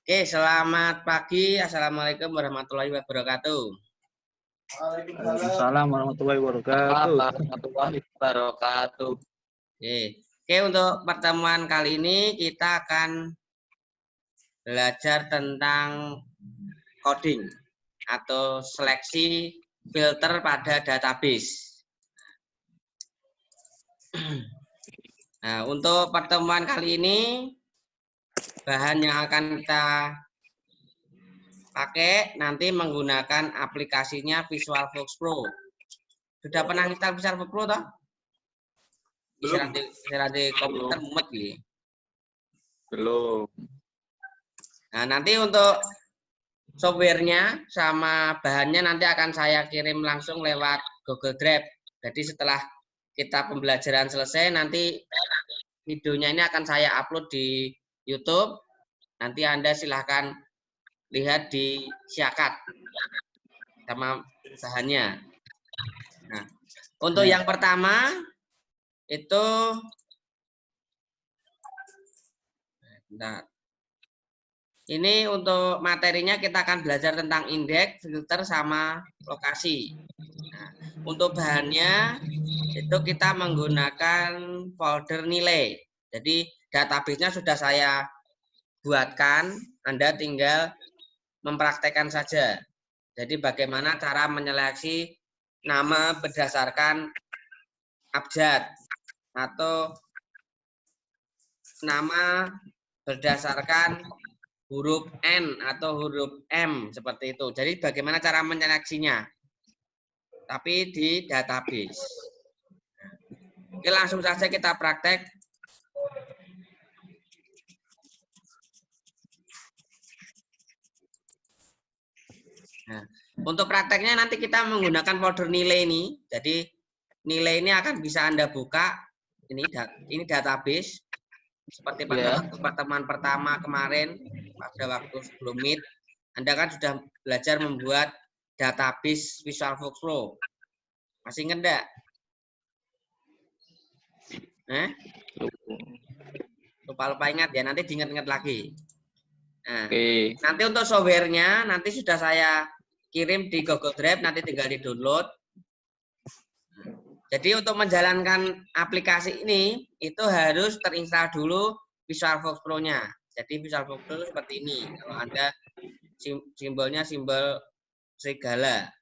Oke, selamat pagi. Assalamualaikum warahmatullahi wabarakatuh. Waalaikumsalam warahmatullahi Waalaikumsalam wabarakatuh. warahmatullahi wabarakatuh. Oke, untuk pertemuan kali ini kita akan belajar tentang coding atau seleksi filter pada database. Nah, untuk pertemuan kali ini bahan yang akan kita pakai nanti menggunakan aplikasinya VisualFox Pro. Sudah pernah install VisualFox Pro toh? Belum. Di komputer mumet gitu. Belum. Nah, nanti untuk softwarenya sama bahannya nanti akan saya kirim langsung lewat Google Drive. Jadi setelah kita pembelajaran selesai, nanti videonya ini akan saya upload di YouTube. Nanti Anda silahkan lihat di Syakat sama bahannya. Nah, untuk yang pertama itu ini untuk materinya kita akan belajar tentang indeks, filter, sama lokasi. Nah, untuk bahannya itu kita menggunakan folder nilai. Jadi database-nya sudah saya buatkan, Anda tinggal mempraktekkan saja. Jadi bagaimana cara menyeleksi nama berdasarkan abjad atau nama berdasarkan huruf N atau huruf M seperti itu. Jadi bagaimana cara menyeleksinya? Tapi di database. Oke, langsung saja kita praktek. Nah, untuk prakteknya nanti kita menggunakan folder nilai ini. Jadi nilai ini akan bisa Anda buka. Ini database. Seperti pada waktu pertemuan pertama kemarin, pada waktu sebelum Meet, Anda kan sudah belajar membuat database VisualFox Pro. Masih ingat enggak? Lupa-lupa ingat ya, nanti diingat-ingat lagi. Nah, nanti untuk softwarenya nanti sudah saya kirim di Google Drive, nanti tinggal di-download. Jadi untuk menjalankan aplikasi ini itu harus terinstall dulu VisualFox Pro-nya. Jadi VisualFox Pro itu seperti ini. Kalau Anda simbolnya simbol serigala.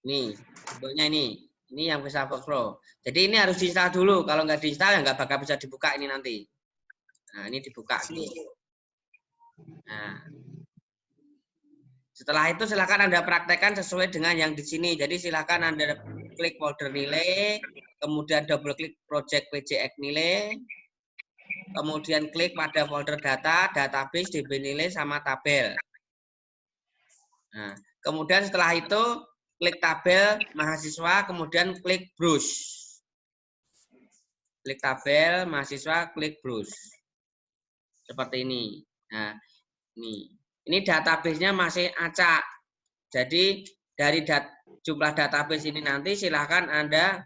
Nih, simbolnya ini. Ini yang VisualFox Pro. Jadi ini harus diinstal dulu. Kalau nggak diinstal ya nggak bakal bisa dibuka ini nanti. Nah, ini dibuka nih. Nah, setelah itu silakan Anda praktekkan sesuai dengan yang di sini. Jadi silakan Anda klik folder nilai, kemudian double klik project PJX nilai, kemudian klik pada folder data, database, DB nilai, sama tabel. Nah, kemudian setelah itu klik tabel mahasiswa, kemudian klik browse. Klik tabel mahasiswa, klik browse. Seperti ini. Nah, ini database-nya masih acak. Jadi dari jumlah database ini nanti silahkan Anda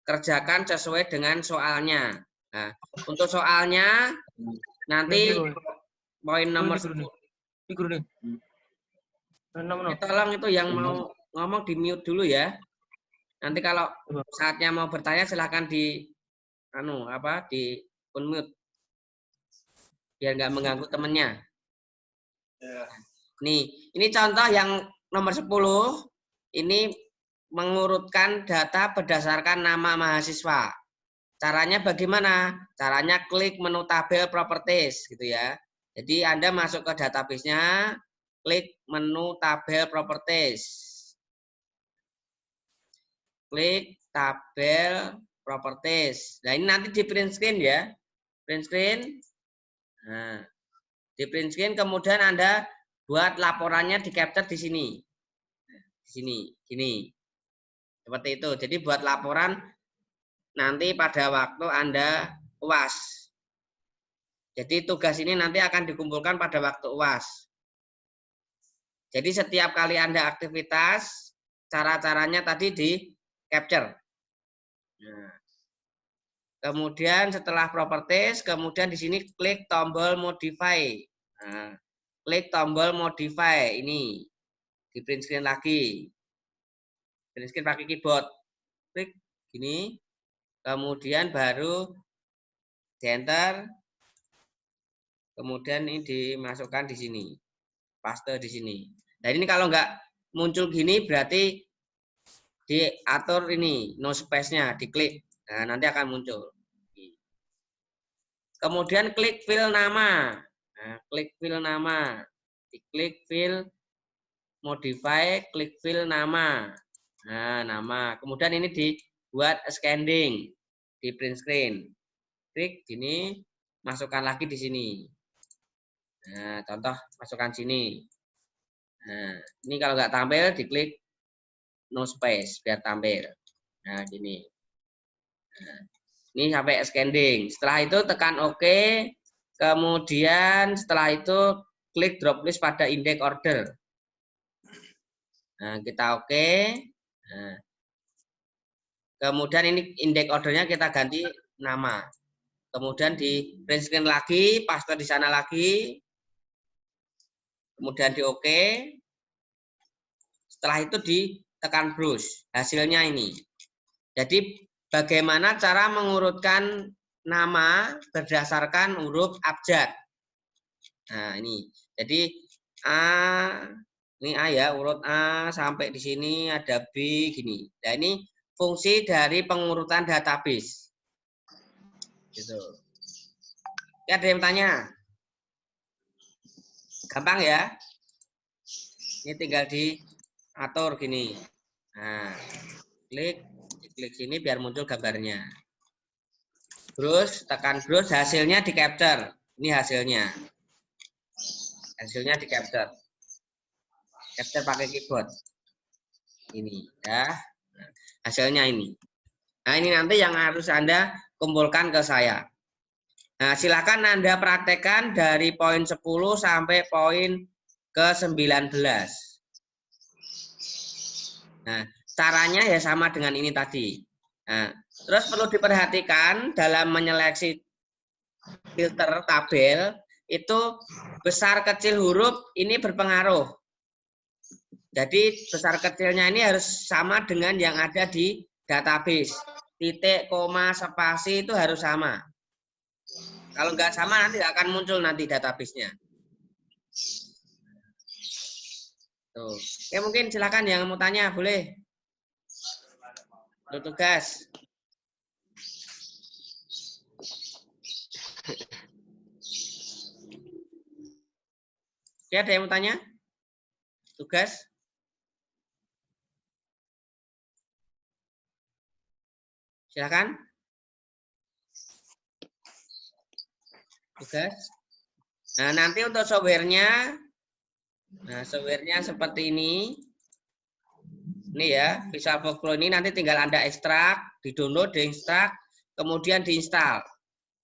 kerjakan sesuai dengan soalnya. Nah, untuk soalnya nanti poin nomor 10. Tolong itu yang mau ngomong di mute dulu ya. Nanti kalau saatnya mau bertanya silahkan di di unmute biar nggak mengganggu temennya. Nih, ini contoh yang nomor 10. Ini mengurutkan data berdasarkan nama mahasiswa. Caranya bagaimana? Caranya klik menu tabel properties gitu ya. Jadi Anda masuk ke database-nya, klik menu tabel properties. Klik tabel properties. Nah, ini nanti di print screen ya. Print screen. Nah, di print screen kemudian Anda buat laporannya di capture di sini. Di sini, gini. Seperti itu. Jadi buat laporan nanti pada waktu Anda UAS. Jadi tugas ini nanti akan dikumpulkan pada waktu UAS. Jadi setiap kali Anda aktivitas, cara-caranya tadi di capture. Nah, Kemudian setelah properties, kemudian di sini klik tombol modify. Nah, klik tombol modify ini di print screen lagi. Print screen pakai keyboard. Klik gini. Kemudian baru di enter. Kemudian ini dimasukkan di sini. Paste di sini. Nah, ini kalau nggak muncul gini berarti diatur ini no space-nya, diklik. Nah, nanti akan muncul. Kemudian klik fill nama. Nah, klik fill nama. Diklik fill modify, klik fill nama. Nah, nama. Kemudian ini dibuat scanning di print screen. Klik gini, masukkan lagi di sini. Nah, contoh masukkan sini. Nah, ini kalau nggak tampil diklik no space biar tampil. Nah, gini. Nah, ini sampai scanning. Setelah itu tekan OK. Kemudian setelah itu klik drop list pada index order. Nah, kita OK. Nah, kemudian ini index ordernya kita ganti nama. Kemudian di print screen lagi, paste di sana lagi. Kemudian di OK. Setelah itu ditekan browse. Hasilnya ini. Jadi bagaimana cara mengurutkan nama berdasarkan huruf abjad. Nah, ini. Jadi A, ini A ya, urut A sampai di sini ada B gini. Nah, ini fungsi dari pengurutan database. Gitu. Ya, ada yang tanya? Gampang ya? Ini tinggal diatur gini. Nah, klik sini biar muncul gambarnya. Terus tekan browse, hasilnya di capture. Ini hasilnya. Hasilnya di capture. Capture pakai keyboard. Ini ya. Nah, hasilnya ini. Nah, ini nanti yang harus Anda kumpulkan ke saya. Nah, silakan Anda praktekkan dari poin 10 sampai poin ke 19. Nah, caranya ya sama dengan ini tadi. Nah, terus perlu diperhatikan dalam menyeleksi filter tabel itu besar kecil huruf ini berpengaruh. Jadi besar kecilnya ini harus sama dengan yang ada di database. Titik, koma, spasi itu harus sama. Kalau nggak sama nanti akan muncul nanti database-nya. Tuh. Oke, mungkin silakan yang mau tanya boleh. Untuk tugas. Oke, ada yang mau tanya? Tugas? Silakan. Tugas. Nah, nanti untuk softwarenya, nah softwarenya seperti ini. Ini ya, VisualFox Pro ini nanti tinggal Anda ekstrak, di-download, diekstrak, kemudian diinstal.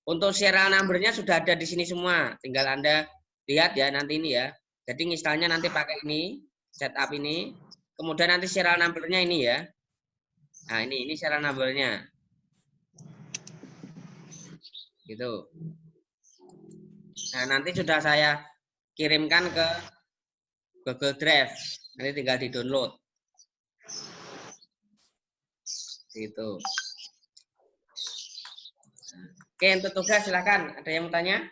Untuk serial number-nya sudah ada di sini semua. Tinggal Anda lihat ya nanti ini ya. Jadi installnya nanti pakai ini, setup ini. Kemudian nanti serial number-nya ini ya. Nah, ini serial number-nya. Gitu. Nah, nanti sudah saya kirimkan ke Google Drive. Nanti tinggal di-download. Gitu. Oke, untuk tugas silakan. Ada yang mau tanya?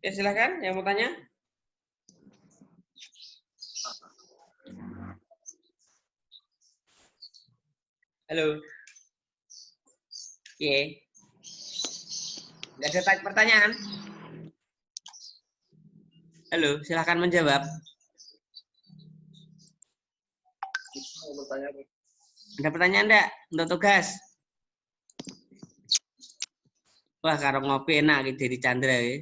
Oke, silakan. Yang mau tanya? Halo. Oke. Nggak ada pertanyaan? Halo, silakan menjawab. Ada pertanyaan enggak untuk tugas? Wah, karo ngopi enak gitu di Chandra ya.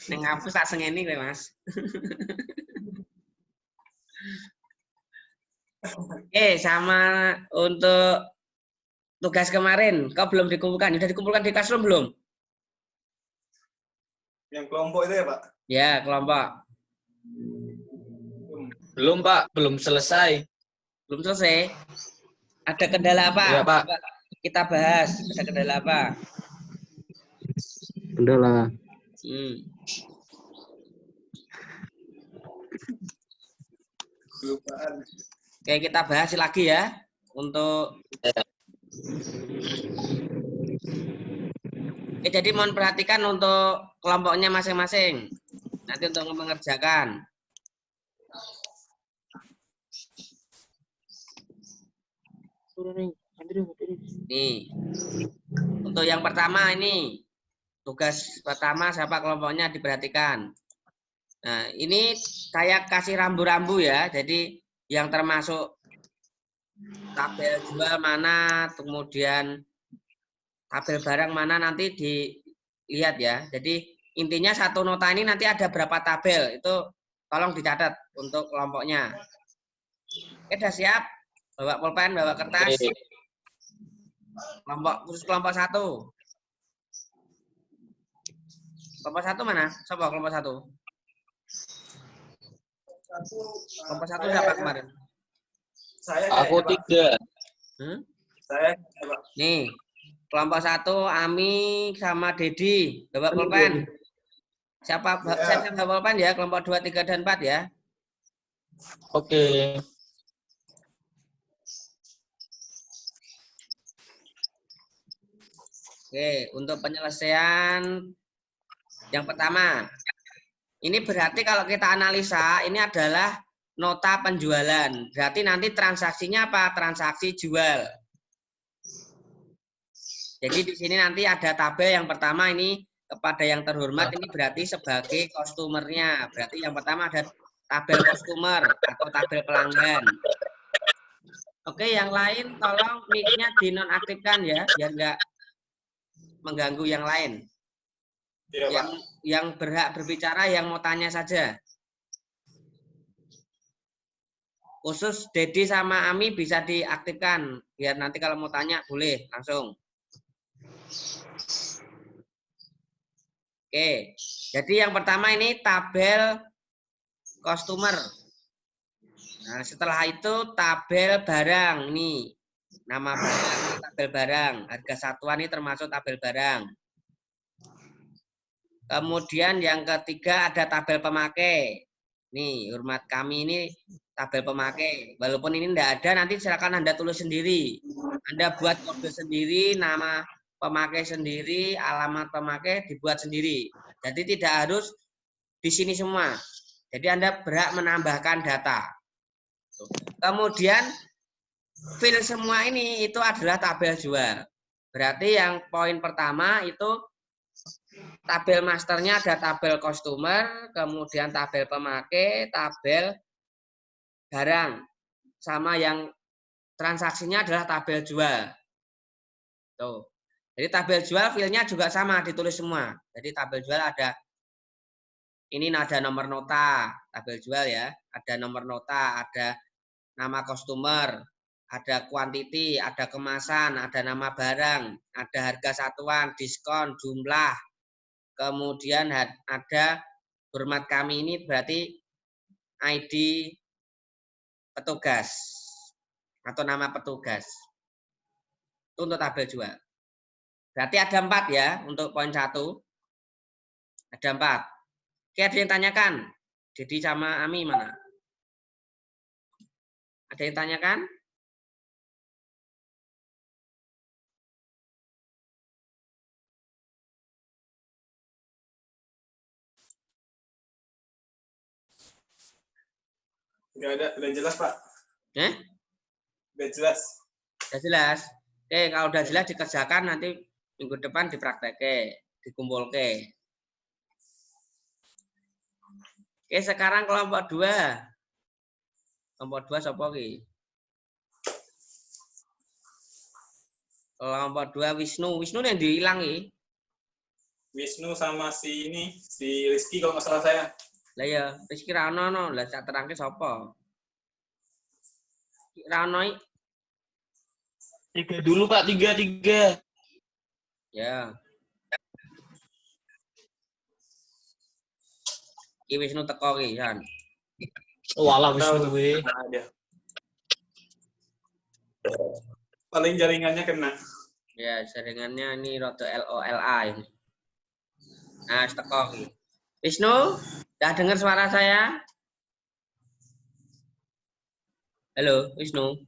Neng ngapus tak sengeni kowe, Mas. Oke, sama untuk tugas kemarin, kau belum dikumpulkan. Sudah dikumpulkan di classroom belum? Yang kelompok itu ya, Pak? Ya, kelompok. Belum, Pak. Belum selesai. Belum selesai. Ada kendala apa? Iya, Pak. Coba kita bahas. Ada kendala apa? Kendala. Kelupaan. Oke, kita bahas lagi ya. Untuk jadi mohon perhatikan untuk kelompoknya masing-masing. Nanti untuk mengerjakan. Nih. Untuk yang pertama ini. Tugas pertama siapa kelompoknya diperhatikan. Nah, ini saya kasih rambu-rambu ya. Jadi yang termasuk tabel jual mana, kemudian tabel barang mana nanti dilihat ya. Jadi intinya satu nota ini nanti ada berapa tabel, itu tolong dicatat untuk kelompoknya. Oke, sudah siap? Bawa pulpen, bawa kertas. Khusus kelompok 1. Kelompok 1 mana? Coba kelompok 1. Kelompok 1 siapa kemarin? Aku 3. Saya, Nih, kelompok 1 Ami sama Dedi. Bawa pulpen. Siapa bawa pulpen ya? Kelompok 2, 3, dan 4 ya. Oke. Oke, untuk penyelesaian yang pertama. Ini berarti kalau kita analisa, ini adalah nota penjualan. Berarti nanti transaksinya apa? Transaksi jual. Jadi di sini nanti ada tabel yang pertama ini kepada yang terhormat, ini berarti sebagai customer-nya. Berarti yang pertama ada tabel customer atau tabel pelanggan. Oke, yang lain tolong mic-nya dinonaktifkan ya, biar nggak mengganggu yang lain. ya, Yang berhak berbicara yang mau tanya saja. Khusus Dedi sama Ami bisa diaktifkan, biar nanti kalau mau tanya boleh langsung. Oke, jadi yang pertama ini tabel customer. Nah, setelah itu tabel barang nih, nama barang, tabel barang, harga satuan ini termasuk tabel barang. Kemudian yang ketiga ada tabel pemakai. Nih, hormat kami ini tabel pemakai. Walaupun ini tidak ada, nanti silakan Anda tulis sendiri. Anda buat kode sendiri, nama pemakai sendiri, alamat pemakai dibuat sendiri. Jadi tidak harus di sini semua. Jadi Anda berhak menambahkan data. Kemudian fill semua ini itu adalah tabel jual. Berarti yang poin pertama itu tabel masternya ada tabel customer, kemudian tabel pemakai, tabel barang, sama yang transaksinya adalah tabel jual. Tuh. Jadi tabel jual filenya juga sama, ditulis semua. Jadi tabel jual ada, ini ada nomor nota, tabel jual ya, ada nomor nota, ada nama customer, ada quantity, ada kemasan, ada nama barang, ada harga satuan, diskon, jumlah, kemudian ada hormat kami ini berarti ID petugas atau nama petugas. Itu untuk tabel jual. Berarti ada 4 ya untuk poin 1. Ada 4. Oke, ada yang tanyakan? Dedi sama Ami mana? Ada yang tanyakan? nggak ada, udah jelas Pak. Udah jelas. Udah jelas. Oke, kalau udah jelas dikerjakan nanti minggu depan dipraktekke, dikumpulke. Oke, sekarang kelompok 2. Kelompok 2 sapa ki? Kelompok 2 Wisnu. Wisnu yang dihilang ki? Wisnu sama si Rizky kalau nggak salah saya. Lah ya, Rizky ra ono no, lah sak terangke sapa? Ranoi. 3 dulu Pak, 3. Ya. Iki Wisnu teko ki, San. Walah Wisnu kuwi. Ada. Paling jaringannya kena. Ya, jaringannya ini rada LOLA ini. Nah, teko ki. Wisnu, udah dengar suara saya? Halo, Wisnu.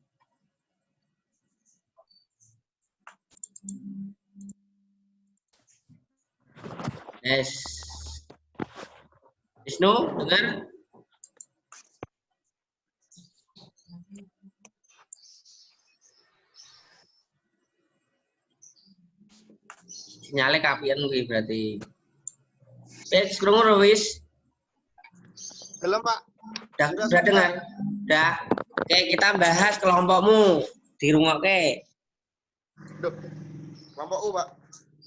Yes. Wisnu, dengar? Sinyalnya kapian kuwi berarti. Wis krungu wis. Belum, Pak. Udah dengar? Udah. Oke, kita bahas kelompokmu. Dirungokke. Duh. Kelompok U, Pak.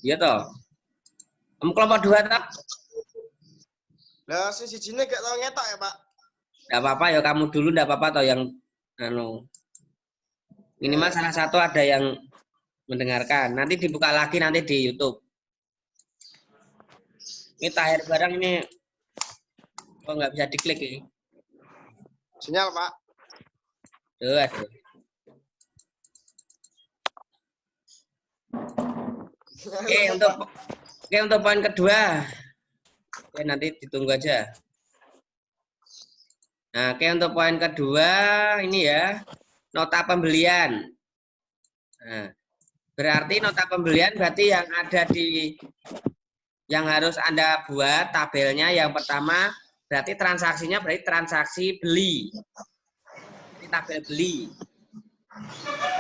Iya toh. Kamu kelompok 2 tak? Lah si sijine gak tau ngetok ya, Pak. Enggak apa-apa ya kamu dulu, enggak apa-apa toh yang minimal salah satu ada yang mendengarkan. Nanti dibuka lagi nanti di YouTube. Ini Tahir barang ini kok nggak bisa diklik ini. Sinyal, Pak. Aduh. Oke, untuk poin kedua. Oke, nanti ditunggu aja. Nah, oke, untuk poin kedua ini ya, nota pembelian. Nah, berarti nota pembelian berarti yang ada yang harus Anda buat tabelnya yang pertama berarti transaksinya berarti transaksi beli. Ini tabel beli.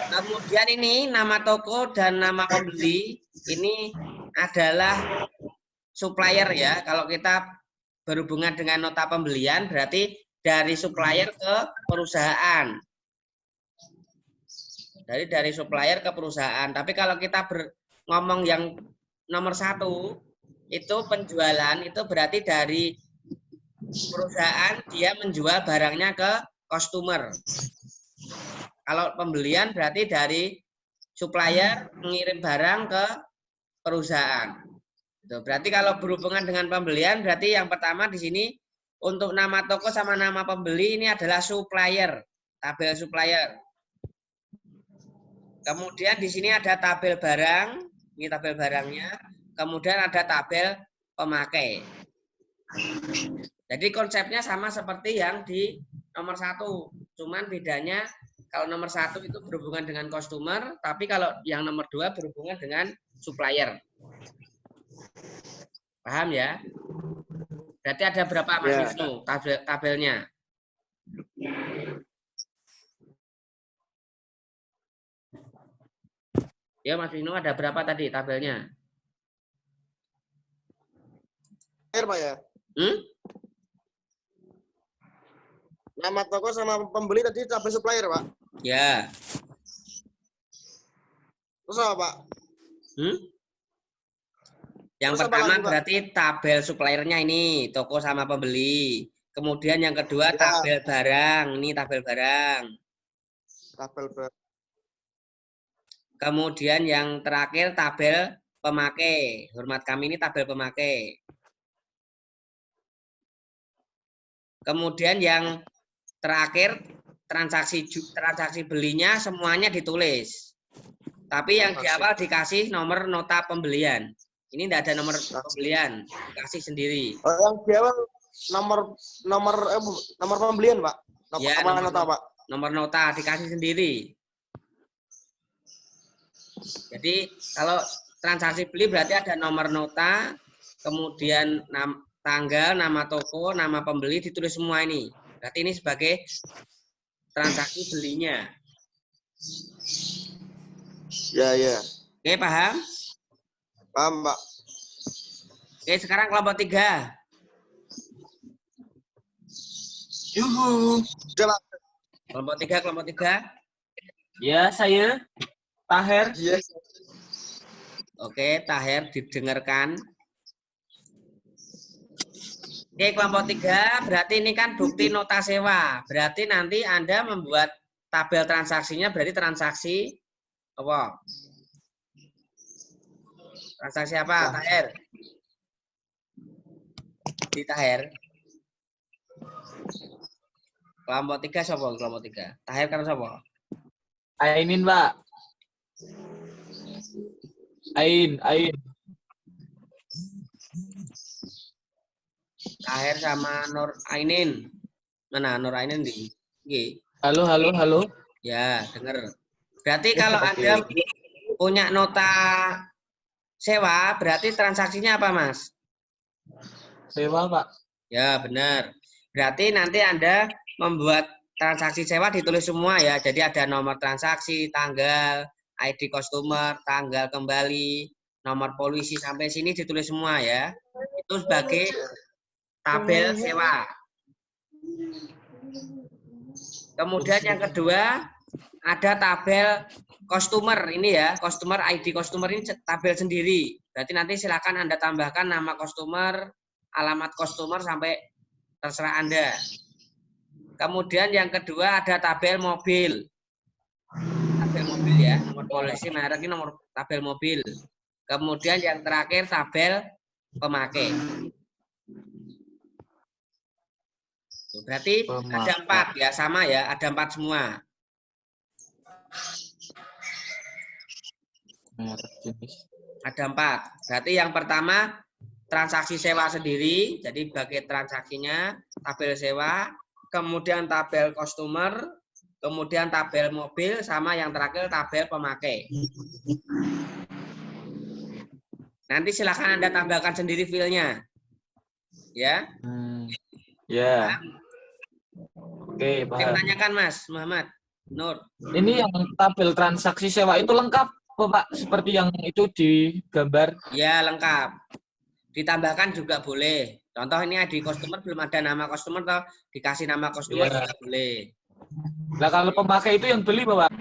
Kemudian ini nama toko dan nama pembeli ini adalah supplier ya. Kalau kita berhubungan dengan nota pembelian berarti dari supplier ke perusahaan. Dari supplier ke perusahaan. Tapi kalau kita ngomong yang nomor 1 itu penjualan itu berarti dari perusahaan dia menjual barangnya ke customer. Kalau pembelian berarti dari supplier mengirim barang ke perusahaan. Itu berarti kalau berhubungan dengan pembelian berarti yang pertama di sini untuk nama toko sama nama pembeli ini adalah supplier, tabel supplier. Kemudian di sini ada tabel barang, ini tabel barangnya. Kemudian ada tabel pemakai. Jadi konsepnya sama seperti yang di nomor 1, cuman bedanya kalau nomor 1 itu berhubungan dengan customer, tapi kalau yang nomor 2 berhubungan dengan supplier. Paham ya? Berarti ada berapa Mas Wisnu tabelnya? Ya Mas Wisnu ada berapa tadi tabelnya? Pak ya? Nama toko sama pembeli tadi tabel supplier, Pak. Ya. Terus apa, Pak? Yang terus pertama lagi, berarti tabel suppliernya ini toko sama pembeli. Kemudian yang kedua ya. tabel barang, ini tabel barang. Tabel barang. Kemudian yang terakhir tabel pemakai. Hormat kami ini tabel pemakai. Kemudian yang terakhir transaksi belinya semuanya ditulis. Tapi yang di awal dikasih nomor nota pembelian. Ini tidak ada nomor pembelian, dikasih sendiri. Oh, yang di awal nomor pembelian, Pak. Nomor nota, Pak. Nomor nota dikasih sendiri. Jadi kalau transaksi beli berarti ada nomor nota, kemudian tanggal, nama toko, nama pembeli ditulis semua ini. Berarti ini sebagai transaksi belinya. Ya, ya. Oke, paham? Paham, Pak. Oke, sekarang kelompok 3. Yuhu. Sudah, Pak. Kelompok 3. Ya, saya Tahir. Yes. Oke, Tahir didengarkan. Oke, kelompok 3 berarti ini kan bukti nota sewa. Berarti nanti Anda membuat tabel transaksinya berarti transaksi apa? Transaksi apa, Tahir? Di Tahir. Kelompok 3 siapa? Kelompok 3. Tahir kan siapa? Ainin, Pak. Ain. Tahir sama Nur Ainin. Mana Nur Ainin di? Halo. Ya, dengar. Berarti kalau Anda punya nota sewa, berarti transaksinya apa, Mas? Sewa, Pak. Ya, benar. Berarti nanti Anda membuat transaksi sewa ditulis semua ya. Jadi ada nomor transaksi, tanggal, ID customer, tanggal kembali, nomor polisi sampai sini ditulis semua ya. Itu sebagai tabel sewa. Kemudian yang kedua ada tabel customer ini ya, customer ID customer ini tabel sendiri. Berarti nanti silakan Anda tambahkan nama customer, alamat customer sampai terserah Anda. Kemudian yang kedua ada tabel mobil. Tabel mobil ya, nomor polisi, merek ini nomor tabel mobil. Kemudian yang terakhir tabel pemakai. Berarti ada 4 ya, sama ya, ada 4 semua. Ada 4. Berarti yang pertama transaksi sewa sendiri, jadi bagai transaksinya tabel sewa, kemudian tabel customer, kemudian tabel mobil, sama yang terakhir tabel pemakai. Nanti silakan Anda tambahkan sendiri filenya. Ya. Ya. Oke, Saya Pak. tanyakan Mas Muhammad Nur. Ini yang tabel transaksi sewa itu lengkap, Pak, seperti yang itu digambar? Ya, lengkap. Ditambahkan juga boleh. Contoh ini ID customer belum ada nama customer, atau dikasih nama customer juga boleh. Nah, kalau pemakai itu yang beli, Pak.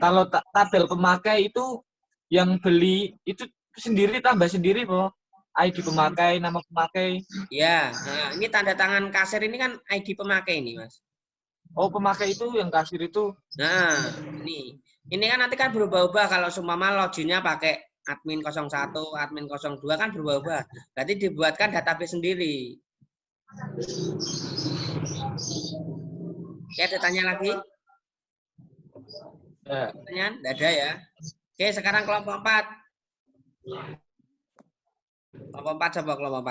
Kalau tabel pemakai itu yang beli itu sendiri, tambah sendiri, Pak. ID pemakai, nama pemakai. Ya, nah, ini tanda tangan kasir ini kan ID pemakai ini, Mas. Oh, pemakai itu yang kasir itu. Nah, ini kan nanti kan berubah-ubah kalau seumpama loginnya pakai admin 01, admin 02 kan berubah-ubah. Berarti dibuatkan database sendiri. Oke, ada tanya lagi? Ya. Pertanyaan? Tidak ada ya. Oke, sekarang kelompok 4. Kelompok 4 coba kelompok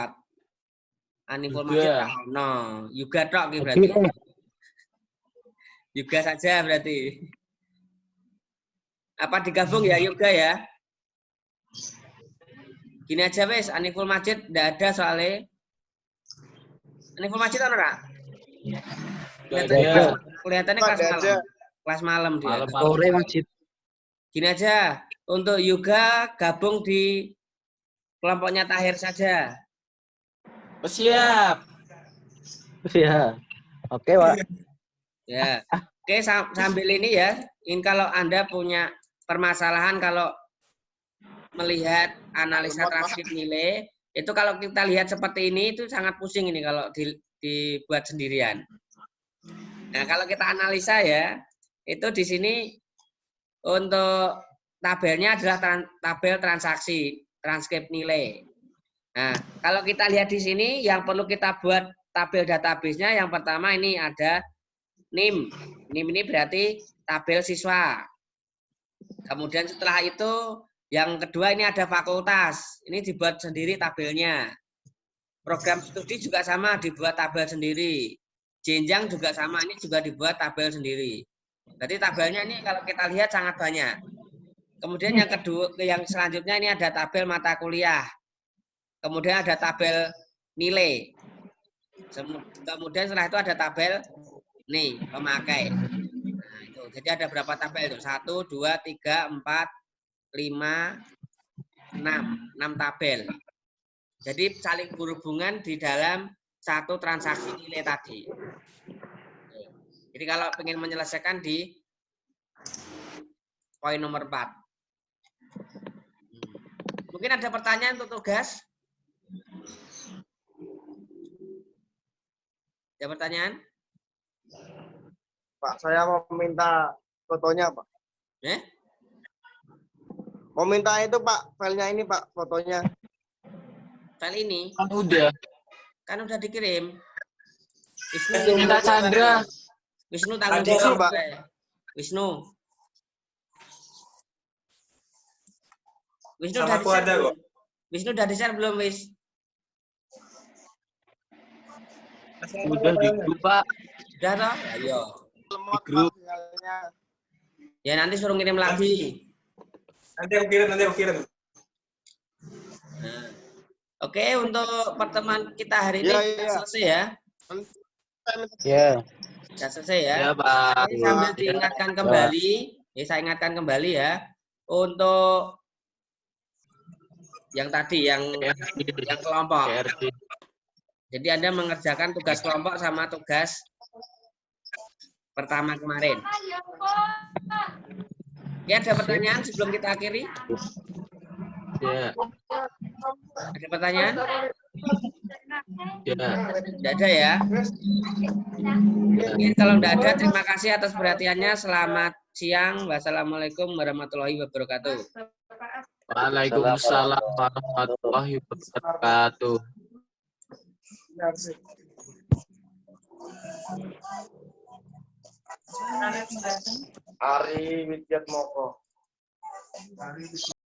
4. Informasi no, juga tok berarti. Juga saja berarti. Apa digabung ya yoga ya? Gini aja wes, Aniful Majid enggak ada soalnya. Aniful Majid ono ora? Kelihatannya kelas malam. Kelas malam dia. Sore Majid. Gini aja, untuk yoga gabung di kelompoknya Tahir saja. Siap. Ya. Oke, Pak. Ya. Oke, sambil ini ya. Ini kalau Anda punya permasalahan kalau melihat analisa transkrip nilai, itu kalau kita lihat seperti ini itu sangat pusing ini kalau dibuat sendirian. Nah, kalau kita analisa ya, itu di sini untuk tabelnya adalah tabel transaksi, transkrip nilai. Nah, kalau kita lihat di sini yang perlu kita buat tabel database-nya yang pertama ini ada NIM. NIM ini berarti tabel siswa. Kemudian setelah itu yang kedua ini ada fakultas. Ini dibuat sendiri tabelnya. Program studi juga sama dibuat tabel sendiri. Jenjang juga sama, ini juga dibuat tabel sendiri. Jadi tabelnya ini kalau kita lihat sangat banyak. Kemudian yang kedua, yang selanjutnya ini ada tabel mata kuliah. Kemudian ada tabel nilai. Kemudian setelah itu ada tabel nih pemakai. Nah, itu. Jadi ada berapa tabel itu? 1, 2, 3, 4, 5, 6 tabel. Jadi saling berhubungan di dalam satu transaksi nilai tadi. Jadi kalau ingin menyelesaikan di poin nomor 4. Mungkin ada pertanyaan untuk tugas? Ada pertanyaan? Pak. Saya mau minta fotonya, Pak. Eh? Mau minta itu, Pak. Filenya ini, Pak. Fotonya. File ini Kan udah kan udah dikirim. Wisnu, minta Chandra. Wisnu tanggung Tadi, jawab. Pak. Wisnu. Wisnu Sama udah aku di-share ada belum? kok. Wisnu udah di-share belum, Wis? Udah di grup, Pak. Udah toh? Ayo. Lemot, grup. Pak, filenya. Ya nanti suruh ngirim lagi. Nanti aku kirim. Nah. Oke, untuk pertemuan kita hari ini Iya, sudah iya. selesai ya. Ya. Sudah selesai ya. Ya, Pak. Ini sambil diingatkan kembali, saya ingatkan kembali ya, untuk yang tadi, yang kelompok. KRD. Jadi Anda mengerjakan tugas kelompok sama tugas pertama kemarin. Ya, ada pertanyaan sebelum kita akhiri? Ya. Ada pertanyaan? Ya. Tidak ada ya? Oke, kalau tidak ada, terima kasih atas perhatiannya. Selamat siang. Wassalamualaikum warahmatullahi wabarakatuh. Waalaikumsalam warahmatullahi wabarakatuh. Ari Widyatmoko.